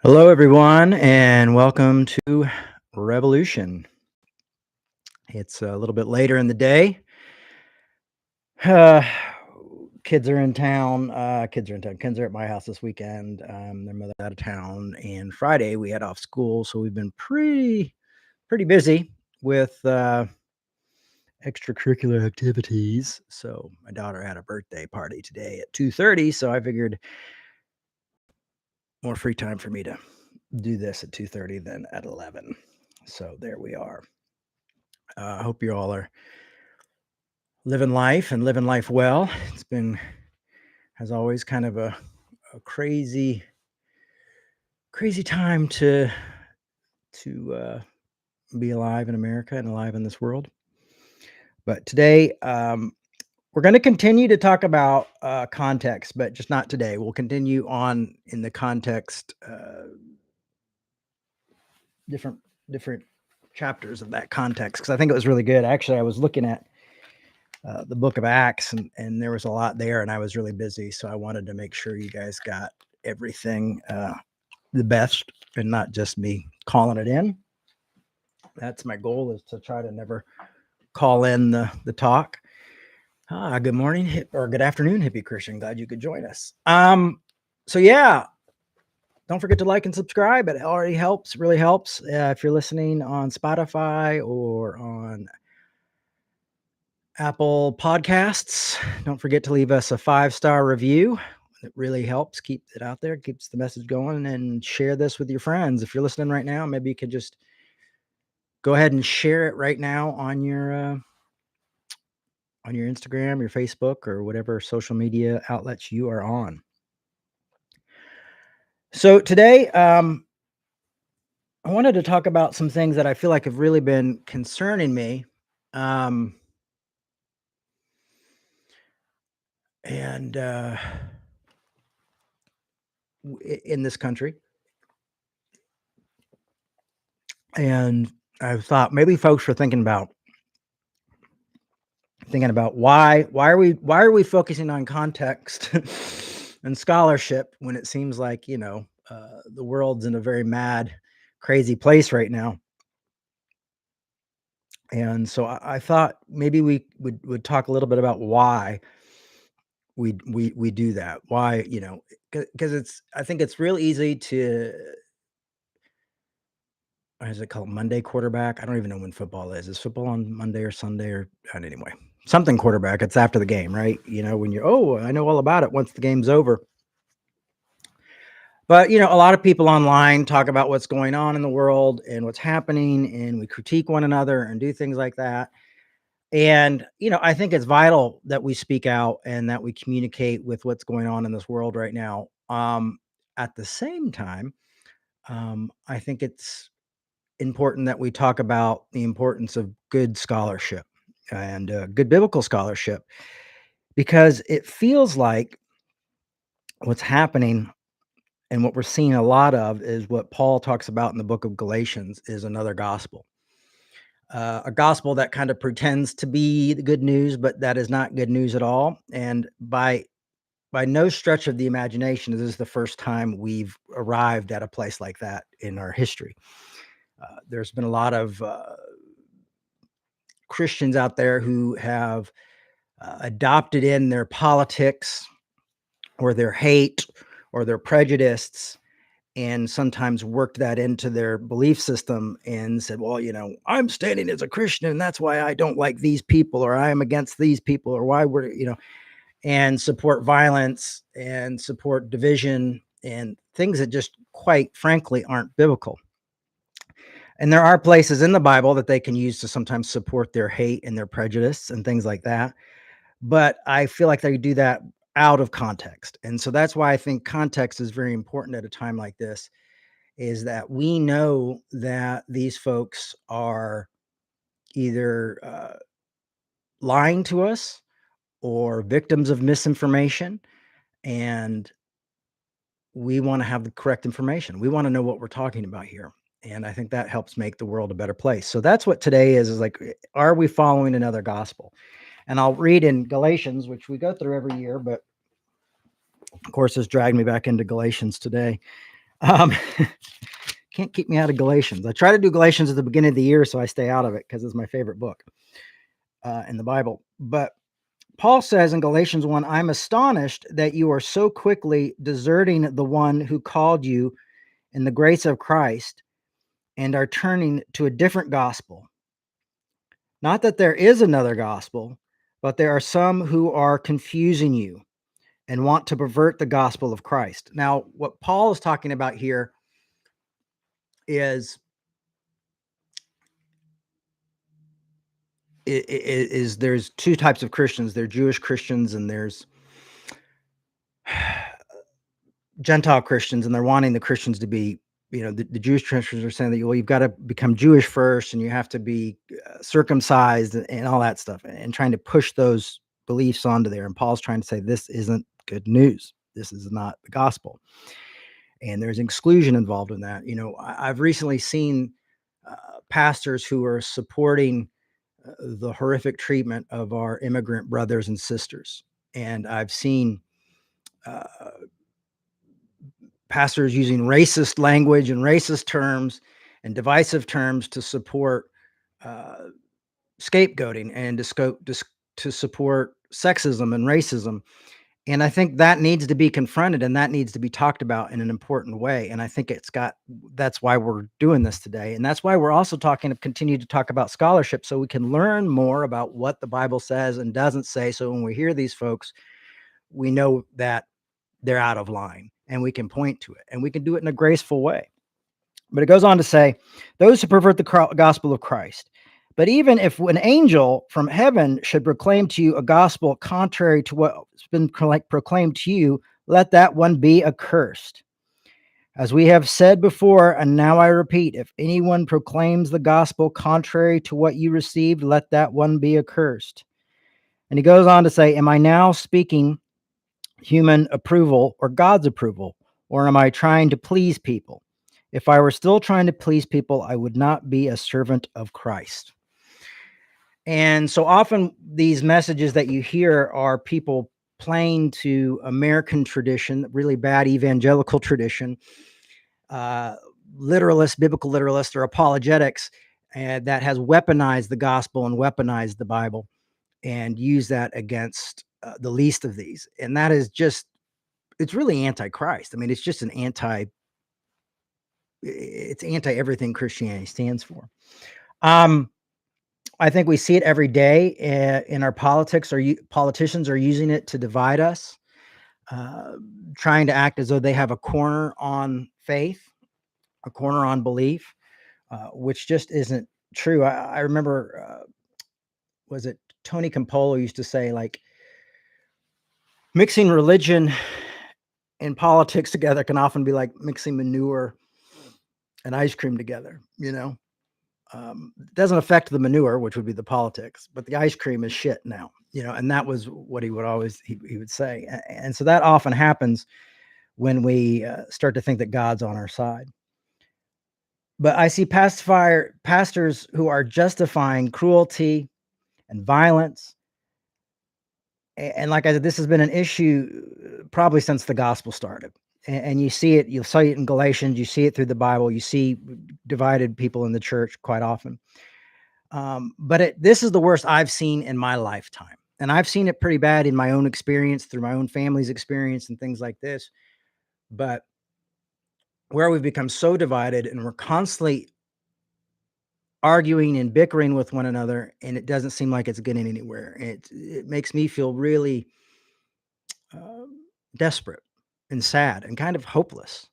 Hello, everyone, and welcome to Revolution. It's a little bit later in the day. Uh, kids are in town. Kids are in town. Kids are at my house this weekend. Their mother's out of town, and Friday we had off school, so we've been pretty busy with extracurricular activities. So my daughter had a birthday party today at 2:30, so I figured more free time for me to do this at 2:30 than at 11. So there we are. I hope you all are living life and living life well. It's been, as always, kind of a crazy time to be alive in America and alive in this world. But today, we're going to continue to talk about context, but just not today. We'll continue on in the context, different different chapters of that context, because I think it was really good. Actually, I was looking at the book of Acts, and there was a lot there, and I was really busy, so I wanted to make sure you guys got everything the best, and not just me calling it in. That's my goal, is to try to never call in the talk. Good morning or good afternoon, hippie Christian. Glad you could join us. So yeah, don't forget to like and subscribe. It already helps, really helps. If you're listening on Spotify or on Apple Podcasts, don't forget to leave us a 5-star review. It really helps keep it out there, keeps the message going, and share this with your friends. If you're listening right now, maybe you could just go ahead and share it right now on your Instagram, your Facebook, or whatever social media outlets you are on. So today, I wanted to talk about some things that I feel like have really been concerning me. And in this country. And I thought maybe folks were thinking about why are we focusing on context and scholarship when it seems like, the world's in a very mad, crazy place right now. And so I thought maybe we would talk a little bit about why we do that. Why, because I think it's real easy to, what is it called, Monday quarterback? I don't even know when football is. Is football on Monday or Sunday or anyway, something quarterback. It's after the game, right? When you're, oh, I know all about it once the game's over. But, a lot of people online talk about what's going on in the world and what's happening, and we critique one another and do things like that. And, I think it's vital that we speak out and that we communicate with what's going on in this world right now. At the same time, I think it's important that we talk about the importance of good scholarship and good biblical scholarship, because it feels like what's happening and what we're seeing a lot of is what Paul talks about in the book of Galatians is another gospel. A gospel that kind of pretends to be the good news, but that is not good news at all. And by no stretch of the imagination, this is the first time we've arrived at a place like that in our history. There's been a lot of Christians out there who have adopted in their politics or their hate or their prejudice, and sometimes worked that into their belief system and said, well, I'm standing as a Christian and that's why I don't like these people, or I am against these people, or why we're, and support violence and support division and things that just quite frankly aren't biblical. And there are places in the Bible that they can use to sometimes support their hate and their prejudice and things like that. But I feel like they do that out of context. And so that's why I think context is very important at a time like this, is that we know that these folks are either lying to us or victims of misinformation. And we want to have the correct information. We want to know what we're talking about here. And I think that helps make the world a better place. So that's what today is like, are we following another gospel? And I'll read in Galatians, which we go through every year, but of course, this dragged me back into Galatians today. Um, can't keep me out of Galatians. I try to do Galatians at the beginning of the year, so I stay out of it because it's my favorite book in the Bible. But Paul says in Galatians 1, I'm astonished that you are so quickly deserting the one who called you in the grace of Christ and are turning to a different gospel. Not that there is another gospel, but there are some who are confusing you and want to pervert the gospel of Christ. Now, what Paul is talking about here is there's two types of Christians. There's Jewish Christians and there's Gentile Christians, and they're wanting the Christians to be, the Jewish Christians are saying that, well, you've got to become Jewish first and you have to be circumcised and all that stuff, and trying to push those beliefs onto there. And Paul's trying to say, this isn't good news. This is not the gospel. And there's exclusion involved in that. I've recently seen pastors who are supporting the horrific treatment of our immigrant brothers and sisters. And I've seen pastors using racist language and racist terms and divisive terms to support scapegoating and to support sexism and racism. And I think that needs to be confronted and that needs to be talked about in an important way. And I think that's why we're doing this today. And that's why we're also continue to talk about scholarship, so we can learn more about what the Bible says and doesn't say. So when we hear these folks, we know that they're out of line and we can point to it and we can do it in a graceful way. But it goes on to say, those who pervert the gospel of Christ. But even if an angel from heaven should proclaim to you a gospel contrary to what's been proclaimed to you, let that one be accursed. As we have said before, and now I repeat, if anyone proclaims the gospel contrary to what you received, let that one be accursed. And he goes on to say, am I now speaking human approval or God's approval? Or am I trying to please people? If I were still trying to please people, I would not be a servant of Christ. And so often these messages that you hear are people playing to American tradition, really bad evangelical tradition, biblical literalists or apologetics that has weaponized the gospel and weaponized the Bible and use that against the least of these. And that is it's really anti-Christ. I mean, it's just it's anti everything Christianity stands for. I think we see it every day in our politics. Politicians are using it to divide us, trying to act as though they have a corner on faith, a corner on belief, which just isn't true. I remember, was it Tony Campolo used to say, like, mixing religion and politics together can often be like mixing manure and ice cream together, it doesn't affect the manure, which would be the politics, but the ice cream is shit now, and that was what he would say. And so that often happens when we start to think that God's on our side. But I see pastors who are justifying cruelty and violence. And like I said, this has been an issue probably since the gospel started. And you'll see it in Galatians, you see it through the Bible, you see divided people in the church quite often. But this is the worst I've seen in my lifetime. And I've seen it pretty bad in my own experience, through my own family's experience and things like this. But where we've become so divided and we're constantly arguing and bickering with one another, and it doesn't seem like it's getting anywhere. It makes me feel really desperate and sad and kind of hopeless.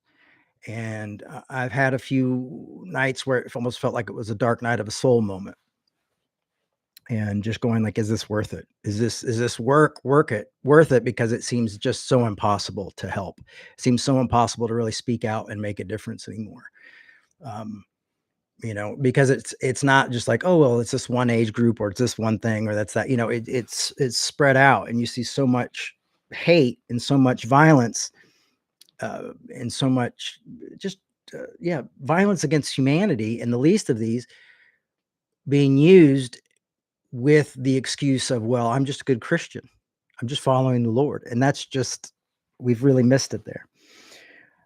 And I've had a few nights where it almost felt like it was a dark night of a soul moment. And just going like, is this worth it? Is this worth it? Because it seems just so impossible to help. It seems so impossible to really speak out and make a difference anymore. Because it's not just like, oh, well, it's this one age group or it's this one thing or that's that, it's spread out, and you see so much hate and so much violence and so much violence against humanity, and the least of these being used with the excuse of, well, I'm just a good Christian. I'm just following the Lord. And we've really missed it there.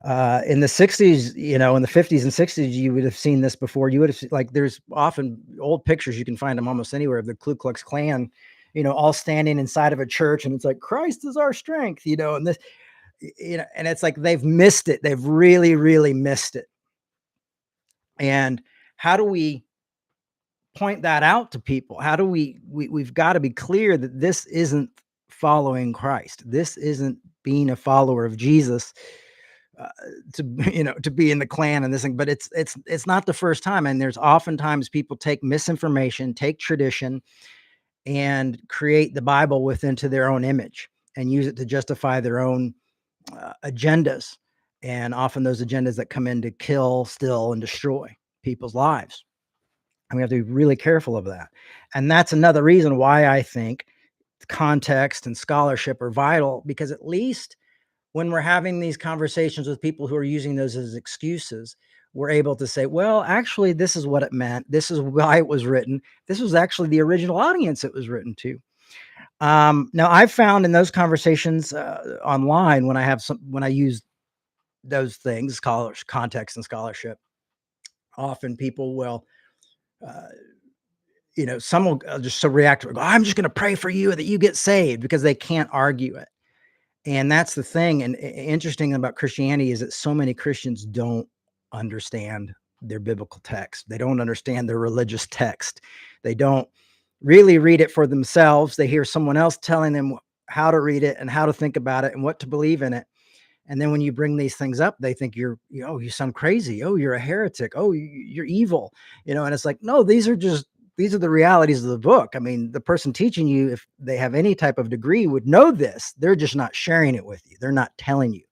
In the 60s, in the 50s and 60s, you would have seen this before. You would have like there's often old pictures, you can find them almost anywhere, of the Ku Klux Klan, all standing inside of a church, and it's like Christ is our strength, and this, and it's like they've missed it. They've really, really missed it. And how do we point that out to people? How do we've got to be clear that this isn't following Christ. This isn't being a follower of Jesus, uh, to to be in the Klan and this thing. But it's not the first time, and there's oftentimes people take misinformation, take tradition, and create the Bible within to their own image and use it to justify their own agendas. And often those agendas that come in to kill, steal, and destroy people's lives. And we have to be really careful of that. And that's another reason why I think context and scholarship are vital, because at least when we're having these conversations with people who are using those as excuses, we're able to say, well, actually, this is what it meant. This is why it was written. This was actually the original audience it was written to. Now, I've found in those conversations online, when I use those things, context and scholarship, often people will, uh, some will just so react to it, go, I'm just going to pray for you that you get saved, because they can't argue it. And that's the thing. And interesting about Christianity is that so many Christians don't understand their biblical text. They don't understand their religious text. They don't really read it for themselves. They hear someone else telling them how to read it and how to think about it and what to believe in it. And then when you bring these things up, they think you sound crazy. Oh, you're a heretic. Oh, you're evil. And it's like, no, these are the realities of the book. I mean, the person teaching you, if they have any type of degree, would know this. They're just not sharing it with you. They're not telling you,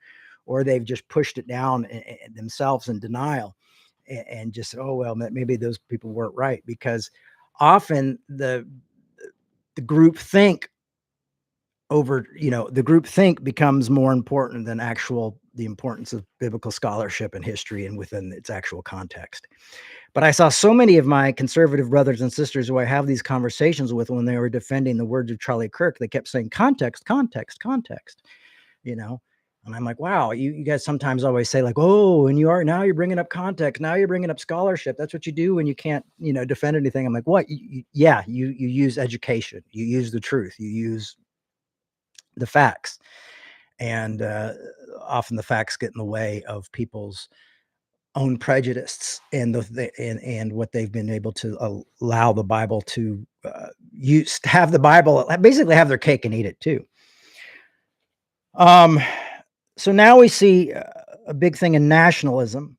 or they've just pushed it down themselves in denial, and just, oh, well, maybe those people weren't right, because often the group think the group think becomes more important than the importance of biblical scholarship and history and within its actual context. But I saw so many of my conservative brothers and sisters who I have these conversations with, when they were defending the words of Charlie Kirk, they kept saying context, context, context, you know? And I'm like, wow, you guys sometimes always say like, oh, and now you're bringing up context. Now you're bringing up scholarship. That's what you do when you can't, defend anything. I'm like, what? Yeah, you use education. You use the truth. You use the facts. And often the facts get in the way of people's own prejudice and and what they've been able to allow the Bible to have the Bible basically have their cake and eat it too. Um, so now we see a big thing in nationalism,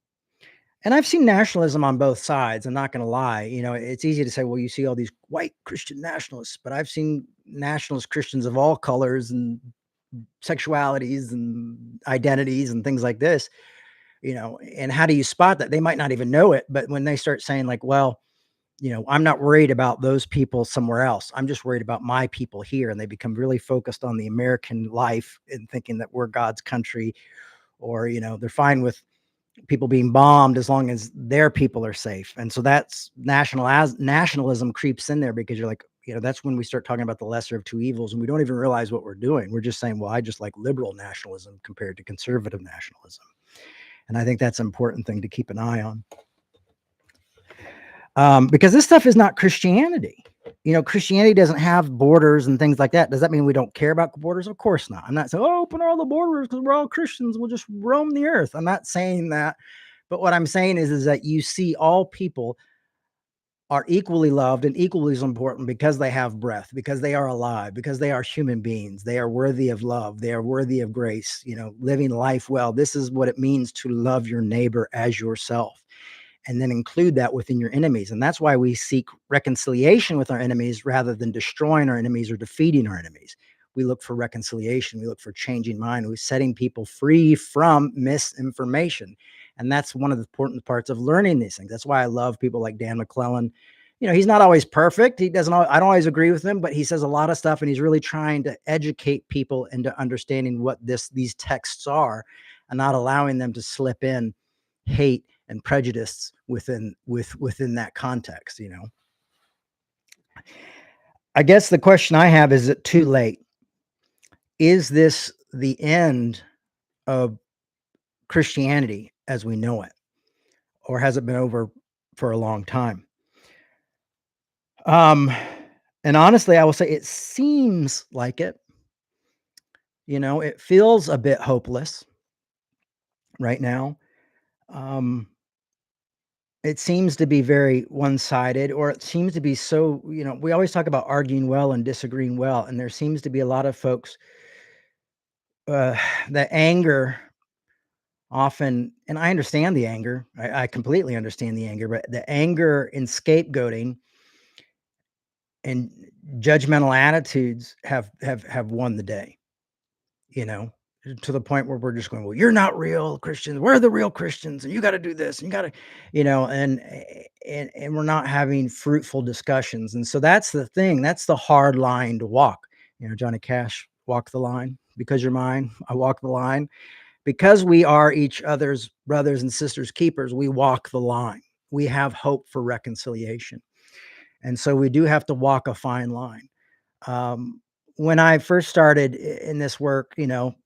and I've seen nationalism on both sides. I'm not going to lie. It's easy to say, well, you see all these white Christian nationalists, but I've seen nationalist Christians of all colors and sexualities and identities and things like this. And how do you spot that? They might not even know it, but when they start saying like, well, I'm not worried about those people somewhere else. I'm just worried about my people here. And they become really focused on the American life and thinking that we're God's country, or, they're fine with people being bombed as long as their people are safe. And so that's nationalism creeps in there, because you're like, that's when we start talking about the lesser of two evils, and we don't even realize what we're doing. We're just saying, well, I just like liberal nationalism compared to conservative nationalism. And I think that's an important thing to keep an eye on. Because this stuff is not Christianity. Christianity doesn't have borders and things like that. Does that mean we don't care about borders? Of course not. I'm not saying, oh, open all the borders because we're all Christians. We'll just roam the earth. I'm not saying that. But what I'm saying is that you see all people are equally loved and equally as important, because they have breath, because they are alive, because they are human beings. They are worthy of love. They are worthy of grace, living life well. This is what it means to love your neighbor as yourself, and then include that within your enemies. And that's why we seek reconciliation with our enemies rather than destroying our enemies or defeating our enemies. We look for reconciliation. We look for changing mind. We're setting people free from misinformation. And that's one of the important parts of learning these things. That's why I love people like Dan McClellan. He's not always perfect. I don't always agree with him, but he says a lot of stuff, and he's really trying to educate people into understanding what these texts are, and not allowing them to slip in hate and prejudice within that context. I guess the question I have is it too late? Is this the end of Christianity as we know it, or has it been over for a long time? Um, and honestly, I will say it seems like it. It feels a bit hopeless right now. Um, it seems to be very one-sided, or it seems to be so, we always talk about arguing well and disagreeing well, and there seems to be a lot of folks, uh, that anger often, and I understand the anger. I completely understand the anger, but the anger and scapegoating and judgmental attitudes have won the day, you know, to the point where we're just going, "Well, you're not real Christians. We're the real Christians, and you gotta do this, and you gotta," and we're not having fruitful discussions. And so that's the thing. That's the hard line to walk. Johnny Cash, "Walk the line because you're mine. I walk the line." Because we are each other's brothers and sisters keepers, we walk the line. We have hope for reconciliation. And so we do have to walk a fine line. Um, when I first started in this work,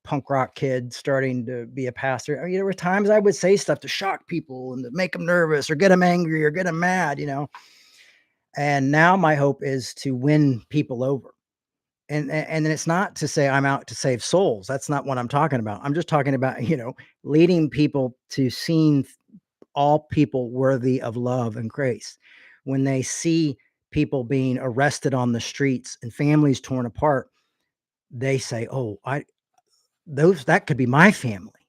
punk rock kid starting to be a pastor, there were times I would say stuff to shock people and to make them nervous or get them angry or get them mad. And now my hope is to win people over. And then it's not to say I'm out to save souls. That's not what I'm talking about. I'm just talking about, leading people to seeing all people worthy of love and grace. When they see people being arrested on the streets and families torn apart, they say, "Oh, I those that could be my family."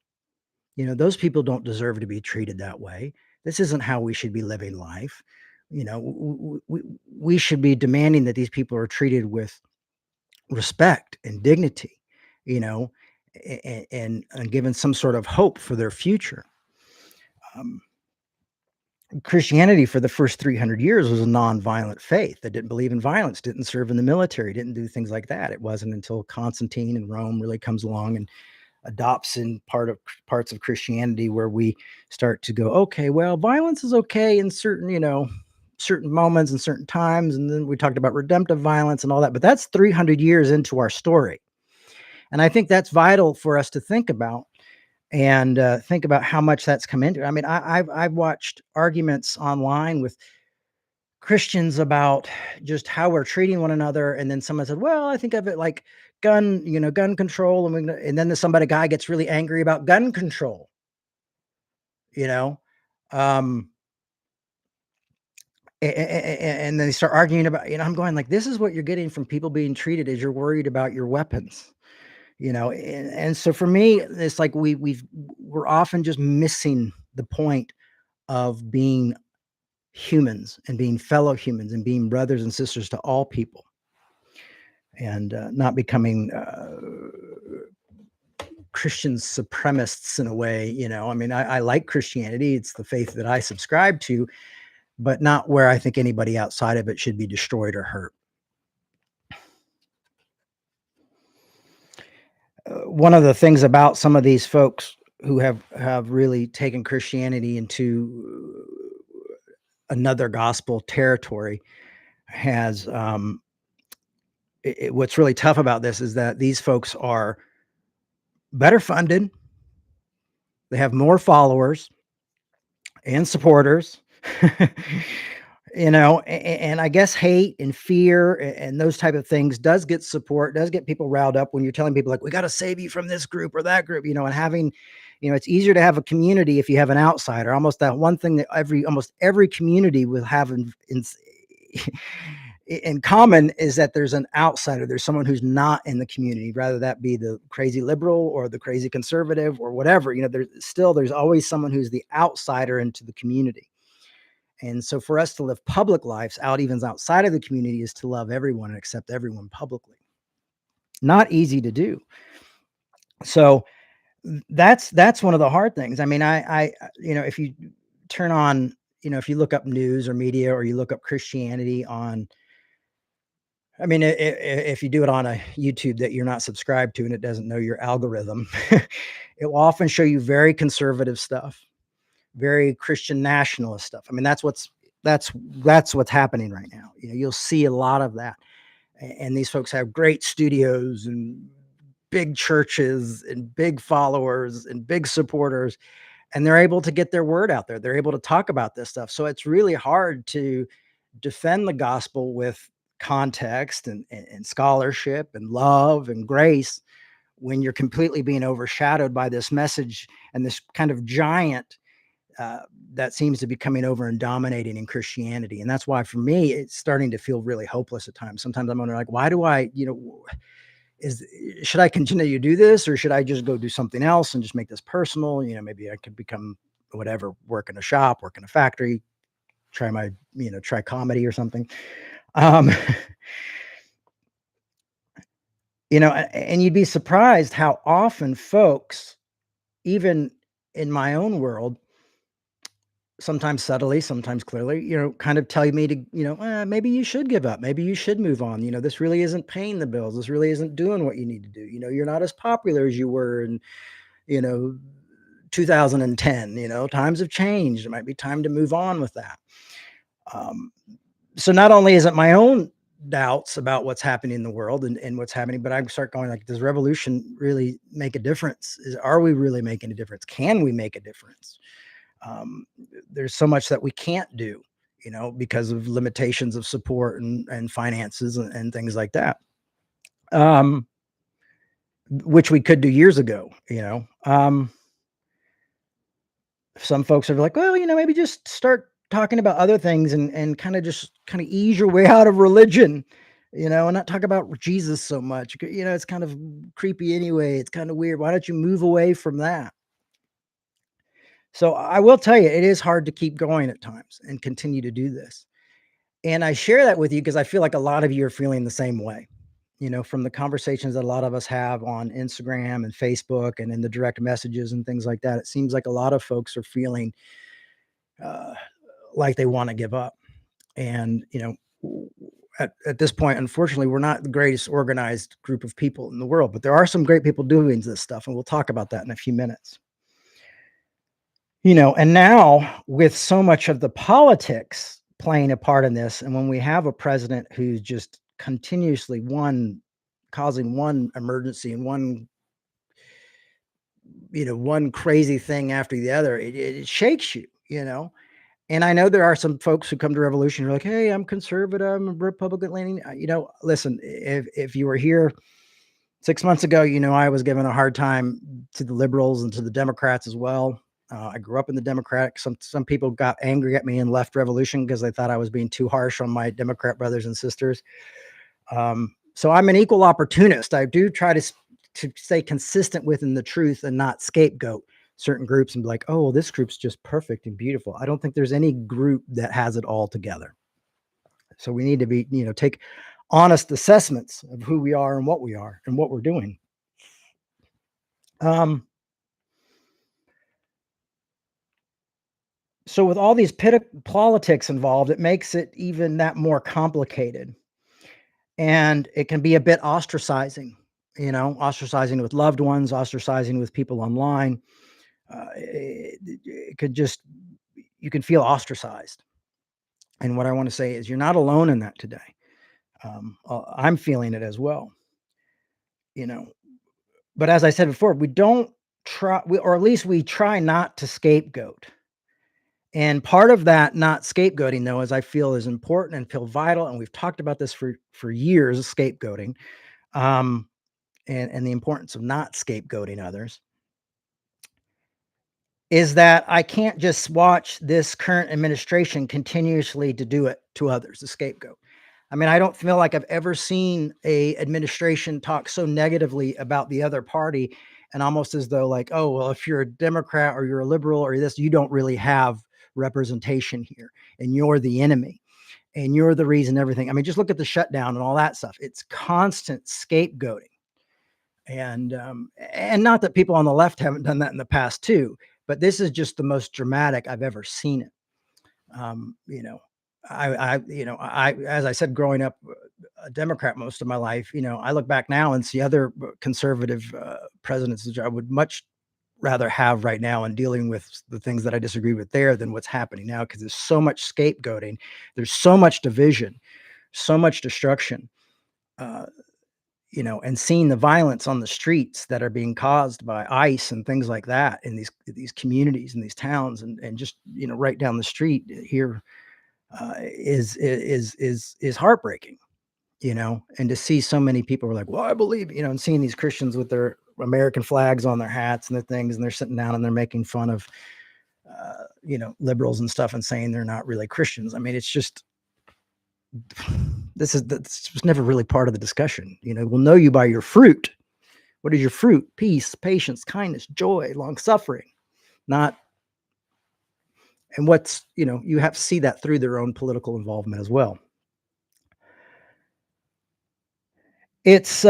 Those people don't deserve to be treated that way. This isn't how we should be living life. We should be demanding that these people are treated with respect and dignity, you know, and given some sort of hope for their future. Um, Christianity for the first 300 years was a nonviolent faith that didn't believe in violence, didn't serve in the military, didn't do things like that. It wasn't until Constantine in Rome really comes along and adopts in parts of Christianity where we start to go, okay, well, violence is okay in certain moments and certain times. And then we talked about redemptive violence and all that, but that's 300 years into our story. And I think that's vital for us to think about and think about how much that's come into. I mean, I've watched arguments online with Christians about just how we're treating one another, and then someone said, "Well, I think of it like gun control," and then a guy gets really angry about gun control. You know, um, and then they start arguing about. I'm going like, this is what you're getting from people being treated as you're worried about your weapons. And so for me, it's like we're often just missing the point of being humans and being fellow humans and being brothers and sisters to all people, and not becoming Christian supremacists in a way. I mean, I like Christianity. It's the faith that I subscribe to, but not where I think anybody outside of it should be destroyed or hurt. One of the things about some of these folks who have really taken Christianity into another gospel territory has what's really tough about this is that these folks are better funded, they have more followers and supporters. And I guess hate and fear and those type of things does get support, does get people riled up when you're telling people like, we got to save you from this group or that group, and having, it's easier to have a community if you have an outsider. Almost that one thing that almost every community will have in common is that there's an outsider. There's someone who's not in the community, rather that be the crazy liberal or the crazy conservative or whatever. There's always someone who's the outsider into the community. And so for us to live public lives out, even outside of the community, is to love everyone and accept everyone publicly. Not easy to do. So that's one of the hard things. I mean, if you turn on, if you look up news or media, or you look up Christianity on, I mean, if you do it on a YouTube that you're not subscribed to and it doesn't know your algorithm, it will often show you very conservative stuff, very Christian nationalist stuff. I mean, that's what's happening right now. You'll see a lot of that, and these folks have great studios and big churches and big followers and big supporters, and they're able to get their word out there. They're able to talk about this stuff. So it's really hard to defend the gospel with context and scholarship and love and grace when you're completely being overshadowed by this message and this kind of giant uh, that seems to be coming over and dominating in Christianity. And that's why, for me, it's starting to feel really hopeless at times. Sometimes I'm wondering, like, why do I, is should I continue to do this, or should I just go do something else and just make this personal? Maybe I could become whatever, work in a shop, work in a factory, try comedy or something. Um, and you'd be surprised how often folks, even in my own world, sometimes subtly, sometimes clearly, kind of tell me to, maybe you should give up. Maybe you should move on. This really isn't paying the bills. This really isn't doing what you need to do. You're not as popular as you were in, you know, 2010. Times have changed. It might be time to move on with that. Um, so not only is it my own doubts about what's happening in the world and what's happening, but I start going like, does revolution really make a difference? Are we really making a difference? Can we make a difference? um, there's so much that we can't do, because of limitations of support and finances and things like that, um, which we could do years ago. Some folks are like, well, maybe just start talking about other things and kind of ease your way out of religion, and not talk about Jesus so much. It's kind of creepy anyway. It's kind of weird. Why don't you move away from that? So I will tell you, it is hard to keep going at times and continue to do this. And I share that with you because I feel like a lot of you are feeling the same way. From the conversations that a lot of us have on Instagram and Facebook and in the direct messages and things like that, it seems like a lot of folks are feeling uh, like they want to give up. And, at this point, unfortunately, we're not the greatest organized group of people in the world, but there are some great people doing this stuff. And we'll talk about that in a few minutes. And now with so much of the politics playing a part in this, and when we have a president who's just continuously causing one emergency and one crazy thing after the other, it shakes you. And I know there are some folks who come to revolution who are like, hey, I'm conservative, I'm Republican leaning. Listen, if you were here 6 months ago, I was given a hard time to the liberals and to the Democrats as well. I grew up in the Democratic. Some people got angry at me and left revolution because they thought I was being too harsh on my Democrat brothers and sisters. So I'm an equal opportunist. I do try to stay consistent within the truth and not scapegoat certain groups and be like, oh, well, this group's just perfect and beautiful. I don't think there's any group that has it all together. So we need to take honest assessments of who we are and what we are and what we're doing. Um, so with all these politics involved, it makes it even that more complicated. And it can be a bit ostracizing, ostracizing with loved ones, ostracizing with people online. It could just, you can feel ostracized. And what I want to say is, you're not alone in that today. I'm feeling it as well, you know. But as I said before, we don't or at least we try not to scapegoat. And part of that not scapegoating, though, as I feel is important and feel vital, and we've talked about this for years, scapegoating, um, and the importance of not scapegoating others, is that I can't just watch this current administration continuously to do it to others, the scapegoat. I mean, I don't feel like I've ever seen a administration talk so negatively about the other party, and almost as though like, oh, well, if you're a Democrat or you're a liberal or this, you don't really have representation here, and you're the enemy, and you're the reason everything. I mean, just look at the shutdown and all that stuff. It's constant scapegoating. And not that people on the left haven't done that in the past too, but this is just the most dramatic I've ever seen it. Um, you know, as I said, growing up a Democrat most of my life, I look back now and see other conservative presidents which I would much rather have right now in dealing with the things that I disagree with there than what's happening now, because there's so much scapegoating, there's so much division, so much destruction. Uh, and seeing the violence on the streets that are being caused by ICE and things like that in these communities and these towns, and just right down the street here, is heartbreaking. And to see so many people were like, well, I believe, and seeing these Christians with their American flags on their hats and their things, and they're sitting down and they're making fun of, liberals and stuff, and saying they're not really Christians. I mean, it's just, this was never really part of the discussion. We'll know you by your fruit. What is your fruit? Peace, patience, kindness, joy, long suffering. Not, and you have to see that through their own political involvement as well. It's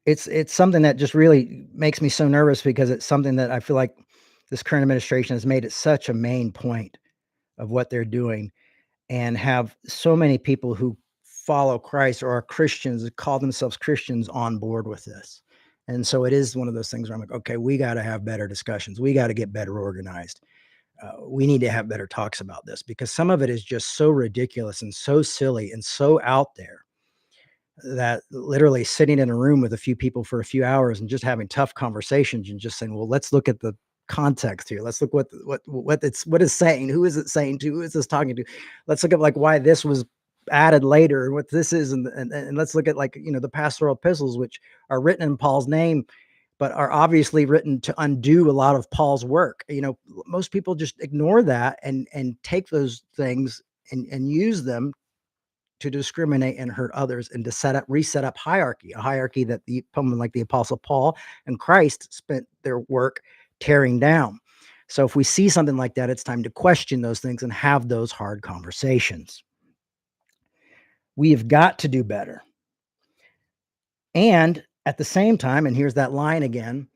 it's something that just really makes me so nervous, because it's something that I feel like this current administration has made it such a main point of what they're doing, and have so many people who follow Christ or are Christians, call themselves Christians, on board with this. And so it is one of those things where I'm like, okay, we got to have better discussions. We got to get better organized. We need to have better talks about this, because some of it is just so ridiculous and so silly and so out there, that literally sitting in a room with a few people for a few hours and just having tough conversations and just saying, well, let's look at the context here. Let's look what is saying. Who is it saying to? Who is this talking to? Let's look at like why this was added later, and what this is, and let's look at, like, the pastoral epistles, which are written in Paul's name, but are obviously written to undo a lot of Paul's work. Most people just ignore that and take those things and use them to discriminate and hurt others, and to reset up hierarchy, a hierarchy that someone like the Apostle Paul and Christ spent their work tearing down. So if we see something like that, it's time to question those things and have those hard conversations. We have got to do better. And at the same time, and here's that line again,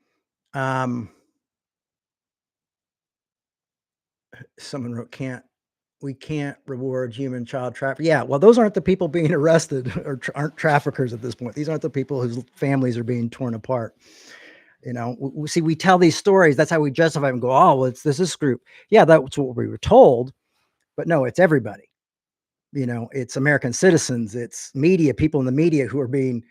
someone wrote, we can't reward human child trafficking. Yeah, well, those aren't the people being arrested, or aren't traffickers at this point. These aren't the people whose families are being torn apart. We tell these stories. That's how we justify them. Go, oh, well, it's this group. Yeah, that's what we were told, but no, it's everybody. It's American citizens. It's media, people in the media who are being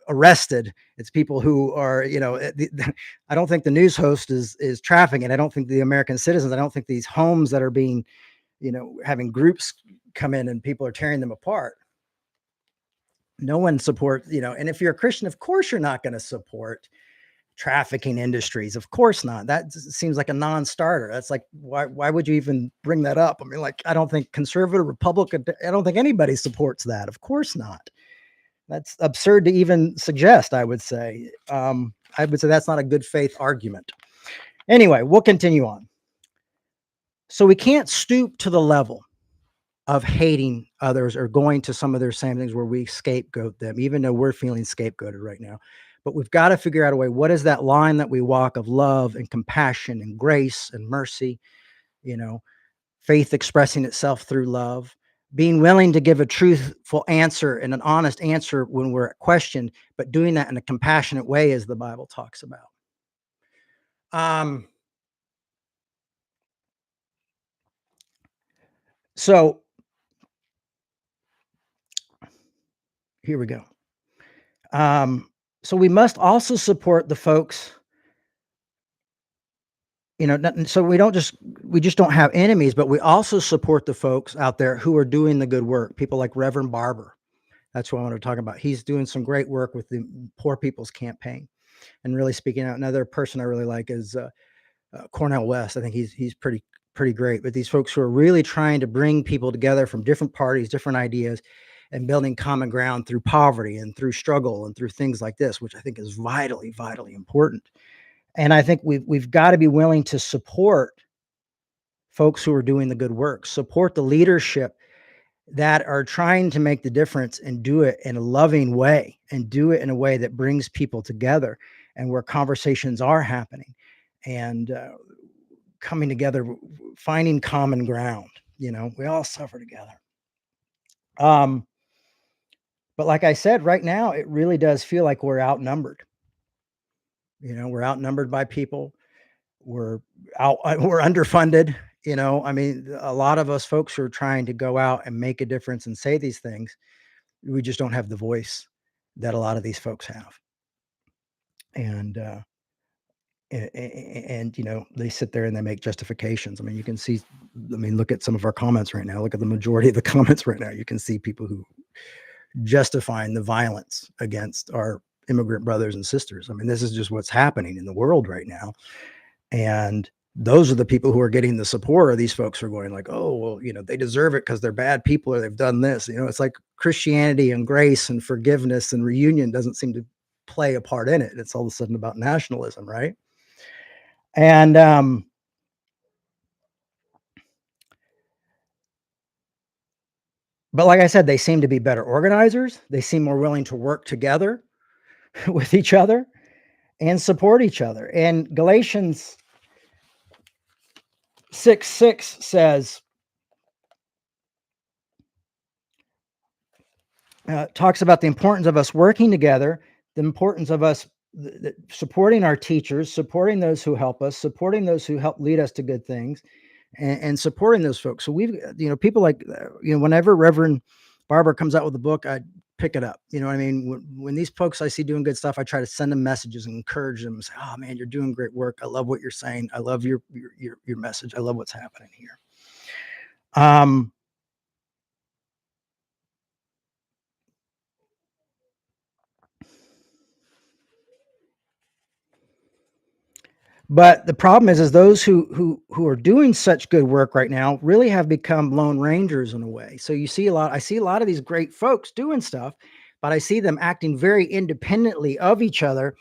arrested. It's people who are, I don't think the news host is trafficking. I don't think the American citizens. I don't think these homes that are being, having groups come in and people are tearing them apart. No one supports, and if you're a Christian, of course you're not going to support trafficking industries. Of course not. That seems like a non-starter. That's like, why would you even bring that up? I mean, like, I don't think conservative, Republican, I don't think anybody supports that. Of course not. That's absurd to even suggest, I would say. That's not a good faith argument. Anyway, we'll continue on. So we can't stoop to the level of hating others or going to some of their same things where we scapegoat them, even though we're feeling scapegoated right now. But we've got to figure out a way. What is that line that we walk of love and compassion and grace and mercy? Faith expressing itself through love, being willing to give a truthful answer and an honest answer when we're questioned, but doing that in a compassionate way, as the Bible talks about. So here we go. So we must also support the folks, so we just don't have enemies, but we also support the folks out there who are doing the good work. People like Reverend Barber. That's what I want to talk about. He's doing some great work with the Poor People's Campaign and really speaking out. Another person I really like is Cornel West. I think he's pretty great. But these folks who are really trying to bring people together from different parties, different ideas, and building common ground through poverty and through struggle and through things like this, which I think is vitally, vitally important. And I think we've got to be willing to support folks who are doing the good work, support the leadership that are trying to make the difference, and do it in a loving way, and do it in a way that brings people together, and where conversations are happening, and coming together, finding common ground. We all suffer together. But like I said, right now, it really does feel like we're outnumbered. We're outnumbered by people. We're underfunded. I mean, a lot of us folks who are trying to go out and make a difference and say these things, we just don't have the voice that a lot of these folks have. And, and they sit there and they make justifications. I mean, you can see, I mean, look at some of our comments right now. Look at the majority of the comments right now. You can see people who justifying the violence against our immigrant brothers and sisters. I mean, this is just what's happening in the world right now. And those are the people who are getting the support, or these folks are going like, oh, well, they deserve it because they're bad people or they've done this. It's like Christianity and grace and forgiveness and reunion doesn't seem to play a part in it. It's all of a sudden about nationalism, right? And but like I said, they seem to be better organizers. They seem more willing to work together with each other and support each other. And Galatians 6:6 says, talks about the importance of us working together, the importance of us supporting our teachers, supporting those who help us, supporting those who help lead us to good things, and supporting those folks. So we've, people like, whenever Reverend Barber comes out with a book, I pick it up. You know what I mean? When these folks I see doing good stuff, I try to send them messages and encourage them and say, oh man, you're doing great work. I love what you're saying. I love your message. I love what's happening here. But the problem is those who are doing such good work right now really have become lone rangers in a way. So I see a lot of these great folks doing stuff, but I see them acting very independently of each other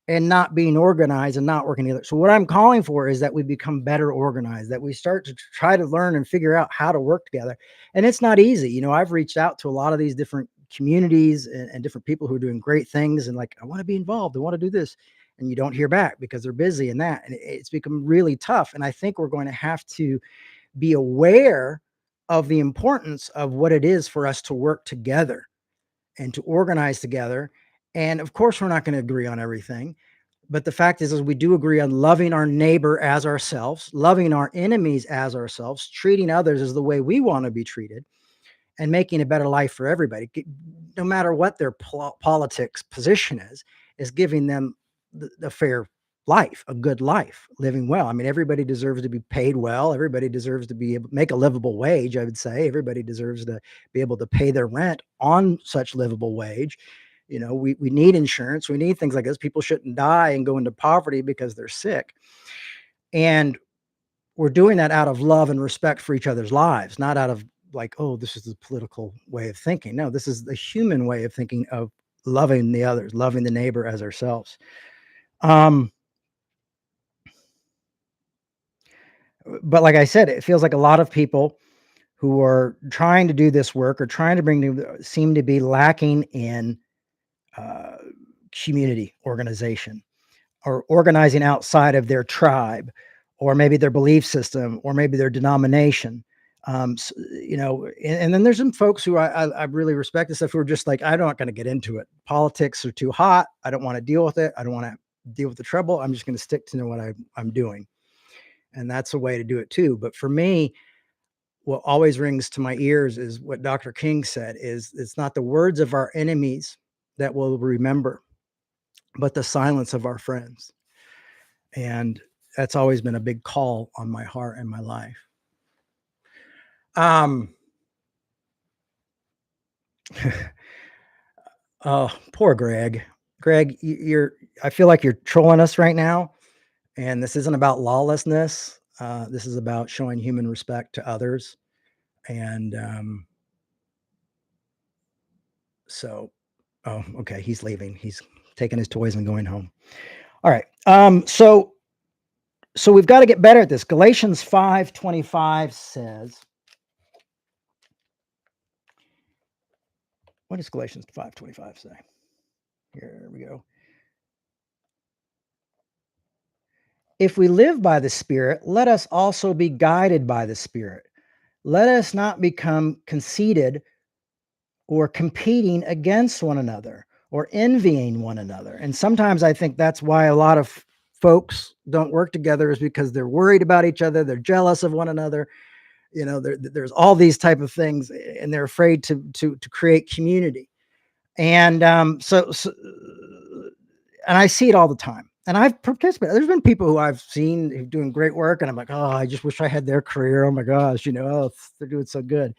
and not being organized and not working together. So what I'm calling for is that we become better organized, that we start to try to learn and figure out how to work together. And it's not easy. I've reached out to a lot of these different communities and different people who are doing great things and like, I want to be involved. I want to do this. And you don't hear back because they're busy in that. And it's become really tough. And I think we're going to have to be aware of the importance of what it is for us to work together and to organize together. And of course, we're not going to agree on everything. But the fact is we do agree on loving our neighbor as ourselves, loving our enemies as ourselves, treating others as the way we want to be treated, and making a better life for everybody, no matter what their politics position is giving them the fair life, a good life, living well. I mean, everybody deserves to be paid well. Everybody deserves to be able to make a livable wage. I would say everybody deserves to be able to pay their rent on such livable wage. We need insurance. We need things like this. People shouldn't die and go into poverty because they're sick. And we're doing that out of love and respect for each other's lives, not out of like, oh, this is the political way of thinking. No, this is the human way of thinking of loving the others, loving the neighbor as ourselves. But like I said, it feels like a lot of people who are trying to do this work or trying to seem to be lacking in community organization or organizing outside of their tribe or maybe their belief system or maybe their denomination. And then there's some folks who I really respect and stuff who are just like, I'm not going to get into it. Politics are too hot. I don't want to deal with it. I don't want to deal with the trouble. I'm just going to stick to what I'm doing. And that's a way to do it too. But for me, what always rings to my ears is what Dr. King said is it's not the words of our enemies that we'll remember, but the silence of our friends. And that's always been a big call on my heart and my life. Oh, poor Greg. Greg, I feel like you're trolling us right now. And this isn't about lawlessness. This is about showing human respect to others. And so, oh, okay, he's leaving. He's taking his toys and going home. All right. So we've got to get better at this. Galatians 5:25 says, what does Galatians 5:25 say? Here we go. If we live by the Spirit, let us also be guided by the Spirit. Let us not become conceited or competing against one another or envying one another. And sometimes I think that's why a lot of folks don't work together is because they're worried about each other, they're jealous of one another. There's all these type of things, and they're afraid to create community. And and I see it all the time. And I've participated. There's been people who I've seen who doing great work, and I'm like, oh, I just wish I had their career. Oh my gosh, oh, they're doing so good.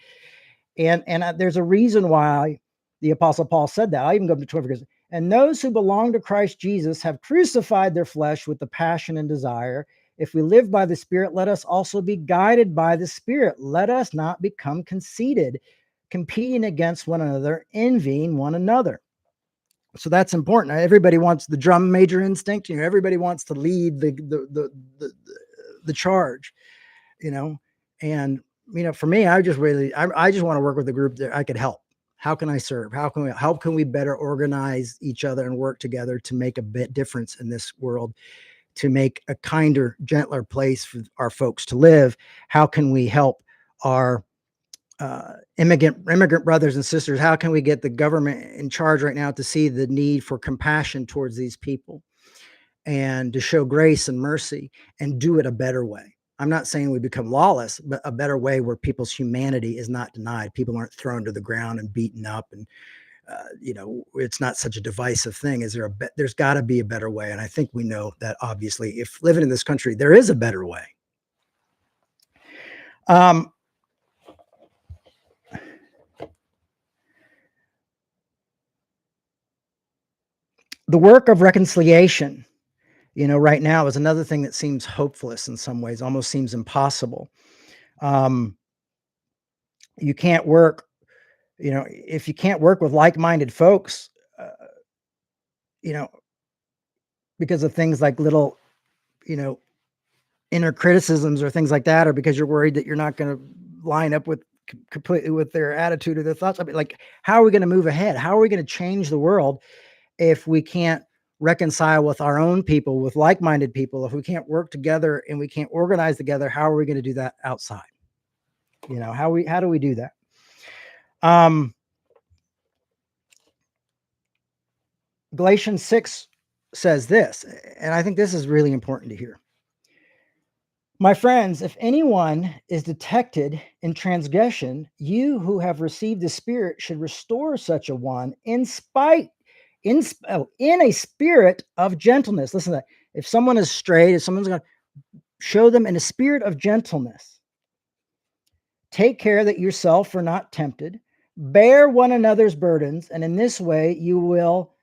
And there's a reason why the Apostle Paul said that. I even go up to 12 because, and those who belong to Christ Jesus have crucified their flesh with the passion and desire. If we live by the Spirit, let us also be guided by the Spirit. Let us not become conceited, competing against one another, envying one another. So that's important. Everybody wants the drum major instinct. Everybody wants to lead the charge. You know, and for me, I just want to work with a group that I could help. How can I serve? How can we better organize each other and work together to make a bit difference in this world, to make a kinder, gentler place for our folks to live? How can we help our immigrant brothers and sisters? How can we get the government in charge right now to see the need for compassion towards these people and to show grace and mercy and do it a better way? I'm not saying we become lawless, but a better way where people's humanity is not denied. People aren't thrown to the ground and beaten up, and it's not such a divisive thing. There's got to be a better way, and I think we know that. Obviously, if living in this country, there is a better way. The work of reconciliation, right now is another thing that seems hopeless in some ways, almost seems impossible. You can't work, if you can't work with like-minded folks, because of things like little, inner criticisms or things like that, or because you're worried that you're not going to line up with completely with their attitude or their thoughts. I mean, like, how are we going to move ahead? How are we going to change the world if we can't reconcile with our own people, with like-minded people? If we can't work together and we can't organize together, how are we going to do that outside? How do we do that? Galatians 6 says this, and I think this is really important to hear. My friends, if anyone is detected in transgression, you who have received the Spirit should restore such a one in a spirit of gentleness. Listen to that. If someone is strayed, if someone's going to show them in a spirit of gentleness, take care that yourself are not tempted, bear one another's burdens, and in this way you will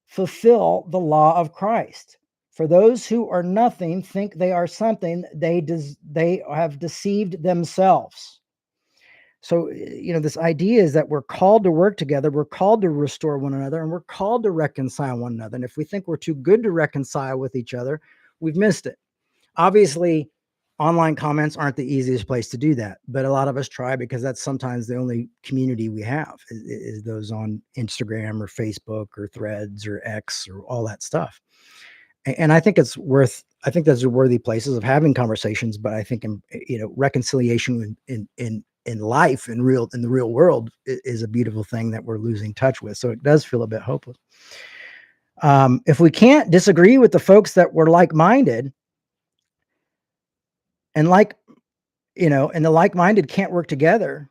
fulfill the law of Christ. For those who are nothing think they are something, they have deceived themselves. So, this idea is that we're called to work together, we're called to restore one another, and we're called to reconcile one another. And if we think we're too good to reconcile with each other, we've missed it. Obviously, online comments aren't the easiest place to do that, but a lot of us try because that's sometimes the only community we have is those on Instagram or Facebook or Threads or X or all that stuff. And I think those are worthy places of having conversations. But I think, reconciliation in life, in the real world, is a beautiful thing that we're losing touch with. So it does feel a bit hopeless. If we can't disagree with the folks that we're like-minded, and the like-minded can't work together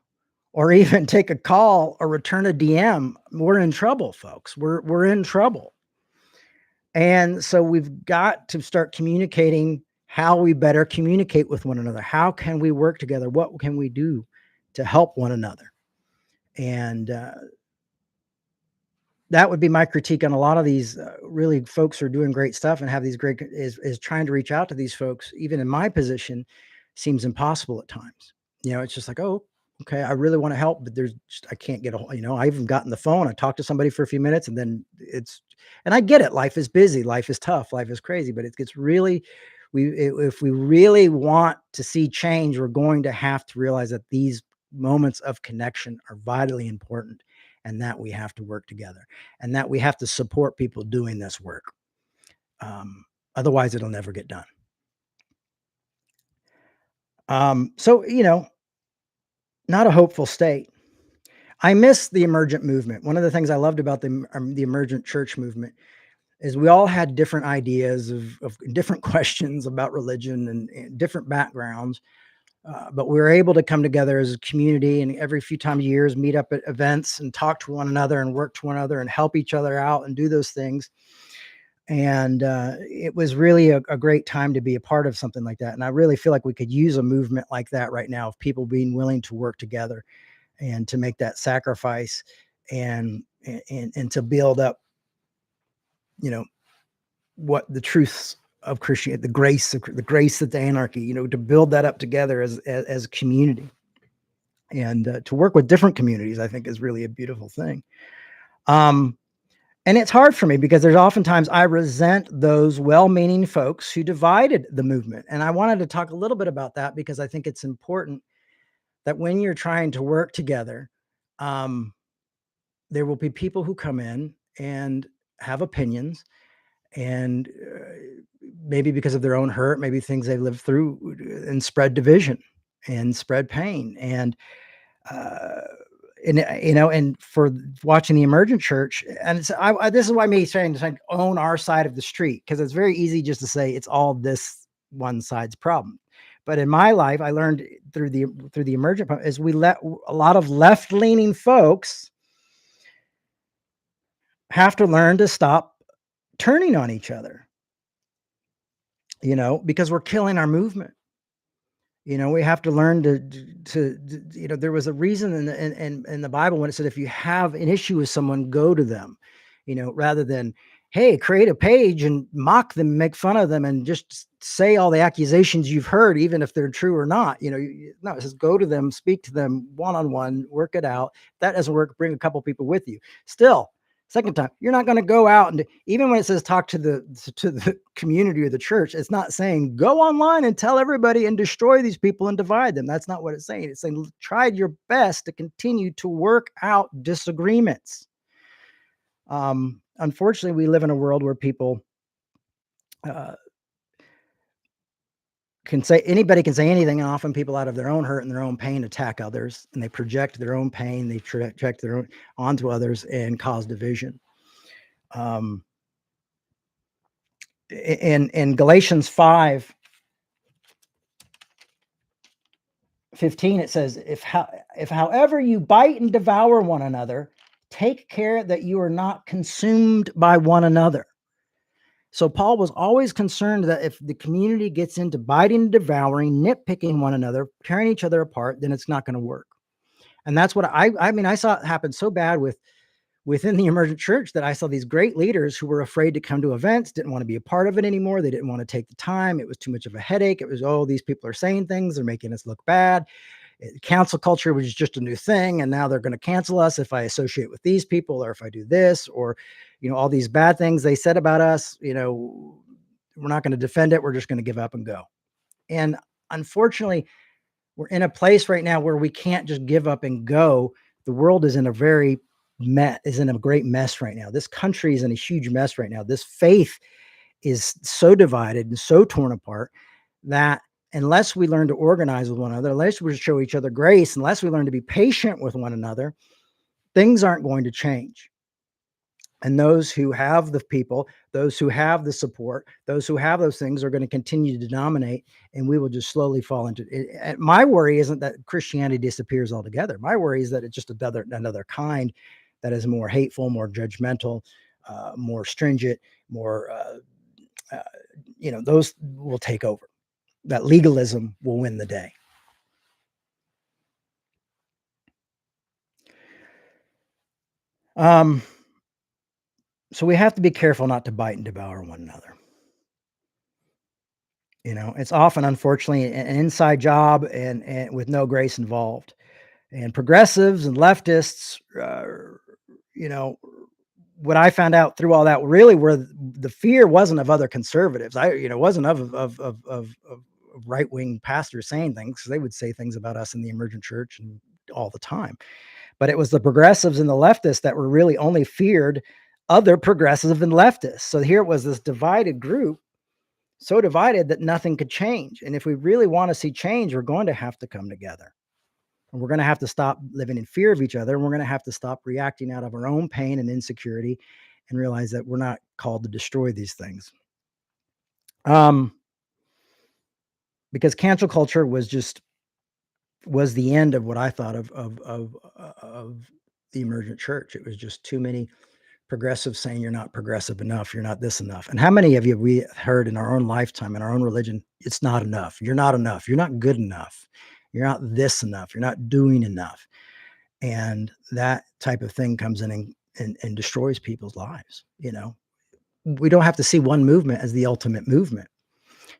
or even take a call or return a DM, we're in trouble, folks. We're in trouble. And so we've got to start communicating how we better communicate with one another. How can we work together? What can we do to help one another? And that would be my critique on a lot of these really folks who are doing great stuff and have these great is trying to reach out to these folks, even in my position, seems impossible at times. It's just like, oh, okay, I really want to help, but I can't get I even gotten the phone. I talked to somebody for a few minutes and then and I get it. Life is busy. Life is tough. Life is crazy, but it gets really, if we really want to see change, we're going to have to realize that these moments of connection are vitally important, and that we have to work together, and that we have to support people doing this work. Otherwise, it'll never get done. So, not a hopeful state. I miss the emergent movement. One of the things I loved about the emergent church movement is we all had different ideas of different questions about religion and different backgrounds, but we were able to come together as a community and every few times years meet up at events and talk to one another and work to one another and help each other out and do those things. And it was really a great time to be a part of something like that. And I really feel like we could use a movement like that right now of people being willing to work together and to make that sacrifice and to build up, you know, what the truths of Christianity, the grace of the anarchy, to build that up together as a community and to work with different communities, I think is really a beautiful thing. Um, and it's hard for me because there's oftentimes I resent those well-meaning folks who divided the movement. And I wanted to talk a little bit about that because I think it's important that when you're trying to work together, um, there will be people who come in and have opinions and maybe because of their own hurt, maybe things they've lived through and spread division and spread pain. Uh, and for watching the emergent church, and this is why me saying to own our side of the street, because it's very easy just to say it's all this one side's problem. But in my life, I learned through the emergent is we let a lot of left leaning folks have to learn to stop turning on each other, because we're killing our movement. We have to learn there was a reason in the Bible when it said, if you have an issue with someone, go to them, rather than, hey, create a page and mock them, make fun of them, and just say all the accusations you've heard, even if they're true or not. No, it says go to them, speak to them one-on-one, work it out. If that doesn't work, bring a couple people with you. Still, second time, you're not going to go out and even when it says talk to the community or the church, it's not saying go online and tell everybody and destroy these people and divide them. That's not what it's saying. It's saying try your best to continue to work out disagreements. Unfortunately, we live in a world where people uh, anybody can say anything, and often people out of their own hurt and their own pain attack others, and they project their own pain, they project their own onto others and cause division. Um, in Galatians 5:15, it says, if however you bite and devour one another, take care that you are not consumed by one another. So Paul was always concerned that if the community gets into biting and devouring, nitpicking one another, tearing each other apart, then it's not going to work. And that's what I saw it happen so bad within the emergent church that I saw these great leaders who were afraid to come to events, didn't want to be a part of it anymore. They didn't want to take the time. It was too much of a headache. It was, oh, these people are saying things. They're making us look bad. Cancel culture was just a new thing. And now they're going to cancel us if I associate with these people or if I do this or, all these bad things they said about us, we're not going to defend it. We're just going to give up and go. And unfortunately, we're in a place right now where we can't just give up and go. The world is in a great mess right now. This country is in a huge mess right now. This faith is so divided and so torn apart that unless we learn to organize with one another, unless we show each other grace, unless we learn to be patient with one another, things aren't going to change. And those who have the people, those who have the support, those who have those things are going to continue to dominate, and we will just slowly fall into it. My worry isn't that Christianity disappears altogether. My worry is that it's just another kind that is more hateful, more judgmental, more stringent, more, those will take over. That legalism will win the day. So we have to be careful not to bite and devour one another. It's often, unfortunately, an inside job and with no grace involved. And progressives and leftists, you know, what I found out through all that really were the fear wasn't of other conservatives. Wasn't of right wing pastors saying things, because they would say things about us in the emergent church and all the time. But it was the progressives and the leftists that were really only feared other progressives and leftists. So here it was this divided group, so divided that nothing could change. And if we really want to see change, we're going to have to come together. And we're going to have to stop living in fear of each other. And we're going to have to stop reacting out of our own pain and insecurity and realize that we're not called to destroy these things. Um, because cancel culture was the end of what I thought of the emergent church. It was just too many progressives saying you're not progressive enough, you're not this enough. And how many of you have we heard in our own lifetime, in our own religion, it's not enough. You're not enough. You're not good enough. You're not this enough. You're not doing enough. And that type of thing comes in and destroys people's lives. We don't have to see one movement as the ultimate movement.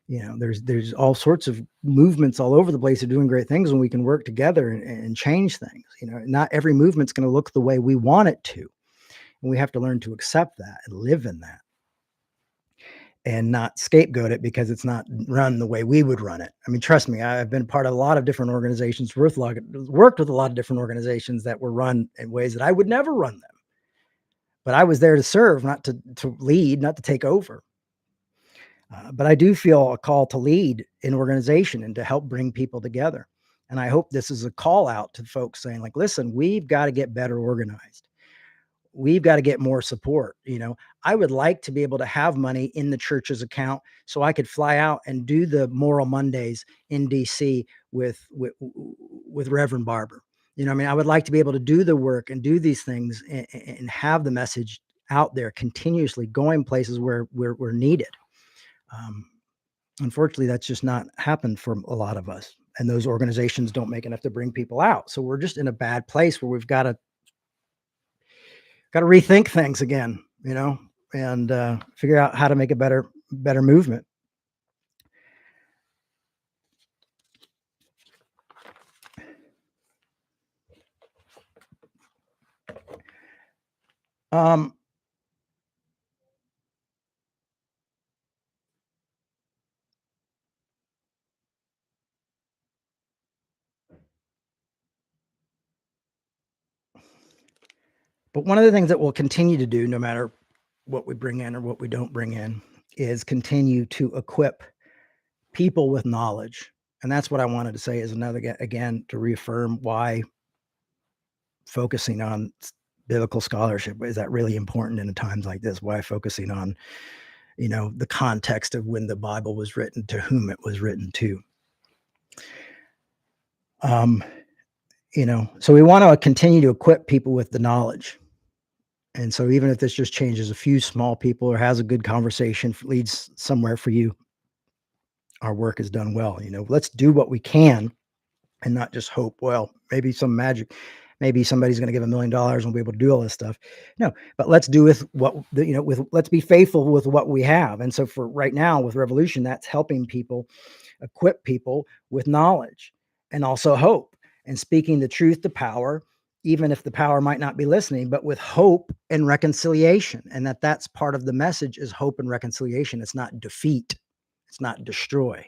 There's all sorts of movements all over the place that are doing great things when we can work together and change things. Not every movement's going to look the way we want it to. And we have to learn to accept that and live in that and not scapegoat it because it's not run the way we would run it. I mean, trust me, I've been part of a lot of different organizations, worked with a lot of different organizations that were run in ways that I would never run them. But I was there to serve, not to lead, not to take over. But I do feel a call to lead an organization and to help bring people together. And I hope this is a call out to folks saying, like, listen, we've got to get better organized. We've got to get more support. I would like to be able to have money in the church's account so I could fly out and do the Moral Mondays in DC with Reverend Barber. I mean, I would like to be able to do the work and do these things and have the message out there continuously going places where we're needed. Unfortunately, that's just not happened for a lot of us. And those organizations don't make enough to bring people out. So we're just in a bad place where we've got to rethink things again, and figure out how to make a better movement. Um, but one of the things that we'll continue to do, no matter what we bring in or what we don't bring in, is continue to equip people with knowledge. And that's what I wanted to say is again, to reaffirm why focusing on biblical scholarship is that really important in times like this, why focusing on, the context of when the Bible was written, to whom it was written to. So we want to continue to equip people with the knowledge. And so even if this just changes a few small people or has a good conversation, leads somewhere for you, our work is done well. Let's do what we can and not just hope, well, maybe some magic, maybe somebody's going to give $1 million and we'll be able to do all this stuff. No, but let's do with what, let's be faithful with what we have. And so for right now with Revolution, that's helping people, equip people with knowledge and also hope, and speaking the truth to power, even if the power might not be listening, but with hope and reconciliation. And that's part of the message, is hope and reconciliation. It's not defeat. It's not destroy.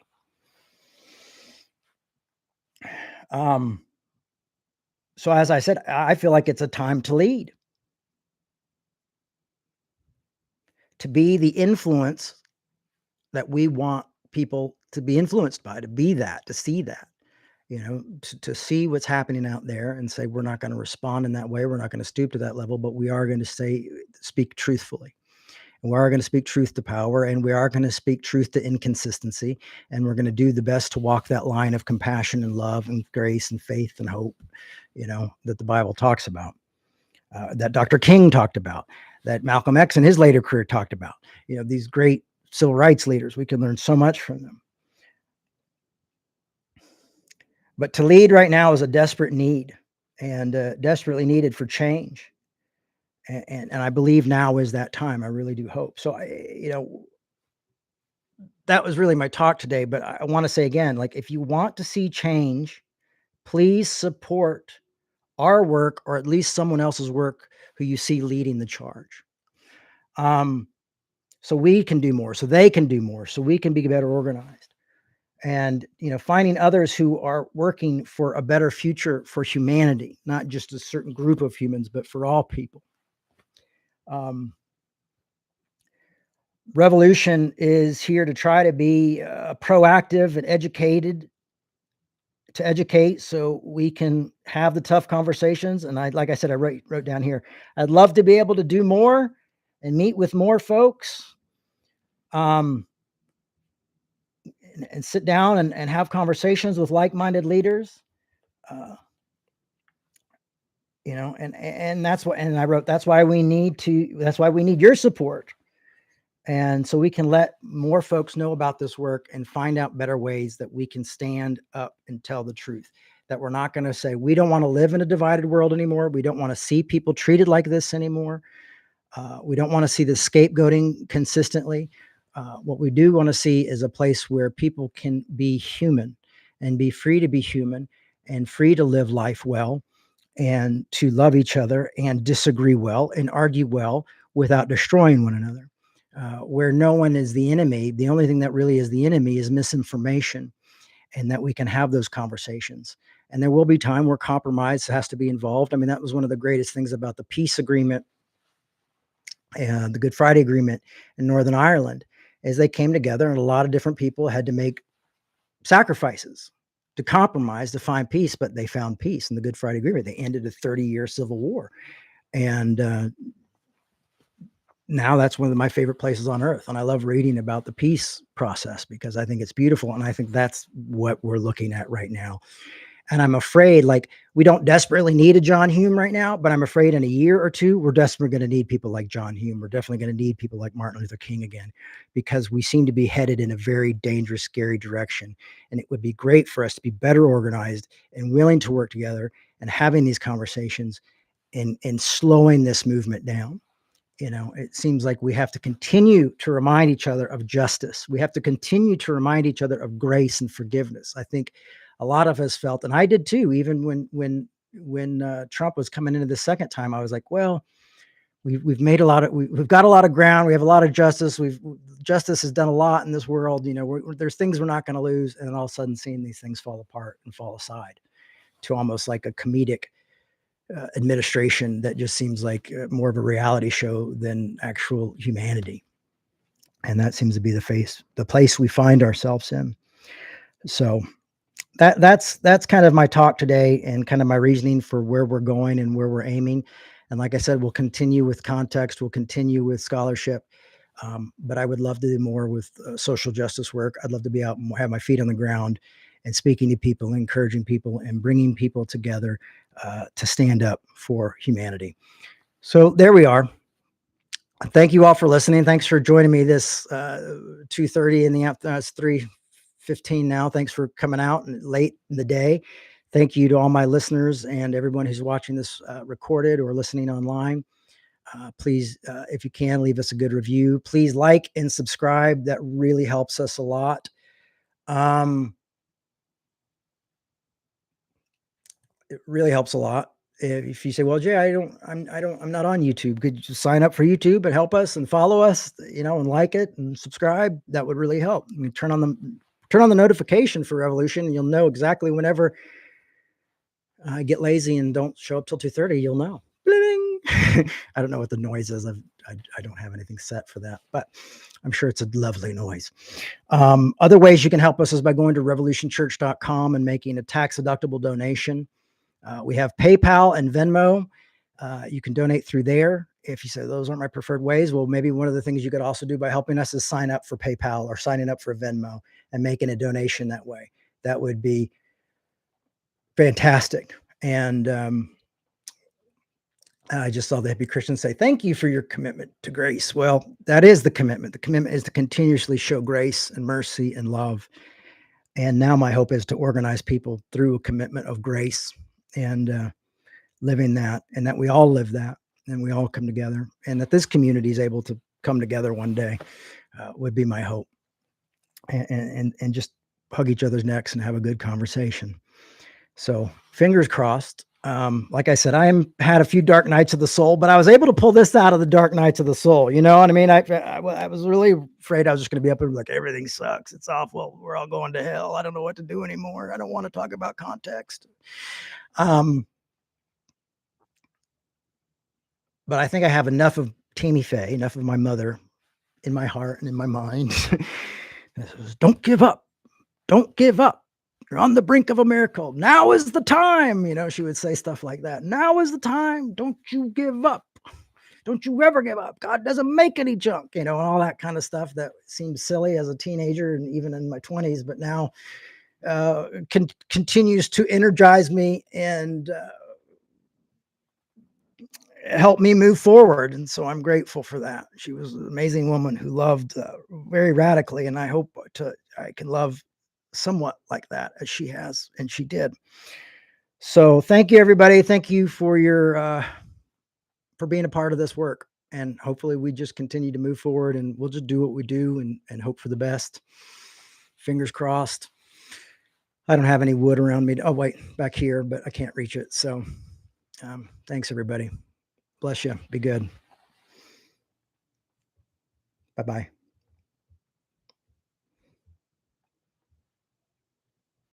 So as I said, I feel like it's a time to lead, to be the influence that we want people to be influenced by, to be that, to see that, to see what's happening out there and say, we're not going to respond in that way. We're not going to stoop to that level, but we are going to speak truthfully. And we are going to speak truth to power, and we are going to speak truth to inconsistency. And we're going to do the best to walk that line of compassion and love and grace and faith and hope, that the Bible talks about, that Dr. King talked about, that Malcolm X in his later career talked about. These great civil rights leaders, we can learn so much from them. But to lead right now is a desperate need, and desperately needed for change. And I believe now is that time. I really do hope. So that was really my talk today. But I want to say again, like, if you want to see change, please support our work, or at least someone else's work who you see leading the charge. So we can do more, so they can do more, so we can be better organized. And, finding others who are working for a better future for humanity, not just a certain group of humans, but for all people. Revolution is here to try to be proactive and to educate so we can have the tough conversations. And like I said, I wrote down here, I'd love to be able to do more and meet with more folks, and sit down and have conversations with like-minded leaders. Uh, and that's what, and I wrote, that's why we need your support. And so we can let more folks know about this work and find out better ways that we can stand up and tell the truth. That we're not going to say, we don't want to live in a divided world anymore. We don't want to see people treated like this anymore. We don't want to see the scapegoating consistently. What we do want to see is a place where people can be human and be free to be human and free to live life well and to love each other and disagree well and argue well without destroying one another. Where no one is the enemy. The only thing that really is the enemy is misinformation, and that we can have those conversations. And there will be time where compromise has to be involved. I mean, that was one of the greatest things about the peace agreement and the Good Friday Agreement in Northern Ireland, is they came together and a lot of different people had to make sacrifices to compromise to find peace, but they found peace in the Good Friday Agreement. They ended a 30-year civil war. And now that's one of my favorite places on earth. And I love reading about the peace process because I think it's beautiful. And I think that's what we're looking at right now. And I'm afraid, like, we don't desperately need a John Hume right now, but I'm afraid in a year or two, we're desperately going to need people like John Hume. We're definitely going to need people like Martin Luther King again, because we seem to be headed in a very dangerous, scary direction. And it would be great for us to be better organized and willing to work together and having these conversations and slowing this movement down. It seems like we have to continue to remind each other of justice. We have to continue to remind each other of grace and forgiveness. I think a lot of us felt, and I did too, even when Trump was coming into the second time, I was like, well, we've made we've got a lot of ground. We have a lot of justice. Justice has done a lot in this world. There's things we're not going to lose. And then all of a sudden seeing these things fall apart and fall aside to almost like a comedic administration that just seems like more of a reality show than actual humanity. And that seems to be the place we find ourselves in. So that's kind of my talk today and kind of my reasoning for where we're going and where we're aiming. And like I said, we'll continue with context, we'll continue with scholarship. But I would love to do more with social justice work. I'd love to be out and have my feet on the ground and speaking to people, encouraging people, and bringing people together to stand up for humanity. So there we are. Thank you all for listening. Thanks for joining me this 2:30 in the afternoon. It's 3:15 now. Thanks for coming out late in the day. Thank you to all my listeners and everyone who's watching this recorded or listening online. Please, if you can, leave us a good review. Please like and subscribe. That really helps us a lot. It really helps a lot. If you say, well, Jay, I'm not on YouTube. Could you sign up for YouTube and help us and follow us, and like it and subscribe? That would really help. I mean, turn on the notification for Revolution, and you'll know exactly whenever I get lazy and don't show up till 2:30, you'll know. Bling. I don't know what the noise is. I don't have anything set for that, but I'm sure it's a lovely noise. Other ways you can help us is by going to revolutionchurch.com and making a tax-deductible donation. We have PayPal and Venmo. You can donate through there. If you say those aren't my preferred ways, well, maybe one of the things you could also do by helping us is sign up for PayPal or signing up for Venmo and making a donation that way. That would be fantastic. And I just saw the Hippie Christian say, thank you for your commitment to grace. Well, that is the commitment. The commitment is to continuously show grace and mercy and love. And now my hope is to organize people through a commitment of grace and living that, and that we all live that, and we all come together, and that this community is able to come together one day would be my hope. And just hug each other's necks and have a good conversation. So fingers crossed. Like I said, had a few dark nights of the soul, but I was able to pull this out of the dark nights of the soul. You know what I mean? I was really afraid I was just going to be up and like, everything sucks. It's awful. We're all going to hell. I don't know what to do anymore. I don't want to talk about context. But I think I have enough of Tammy Faye, enough of my mother in my heart and in my mind. Don't give up. Don't give up. You're on the brink of a miracle. Now is the time. She would say stuff like that. Now is the time. Don't you give up. Don't you ever give up. God doesn't make any junk, and all that kind of stuff that seems silly as a teenager and even in my 20s, but now continues to energize me and help me move forward. And so I'm grateful for that. She was an amazing woman who loved very radically, and I hope I can love somewhat like that as she has, and she did. So thank you, everybody. Thank you for for being a part of this work. And hopefully we just continue to move forward, and we'll just do what we do and hope for the best. Fingers crossed. I don't have any wood around me. Oh, wait, back here, but I can't reach it. So thanks, everybody. Bless you. Be good. Bye-bye.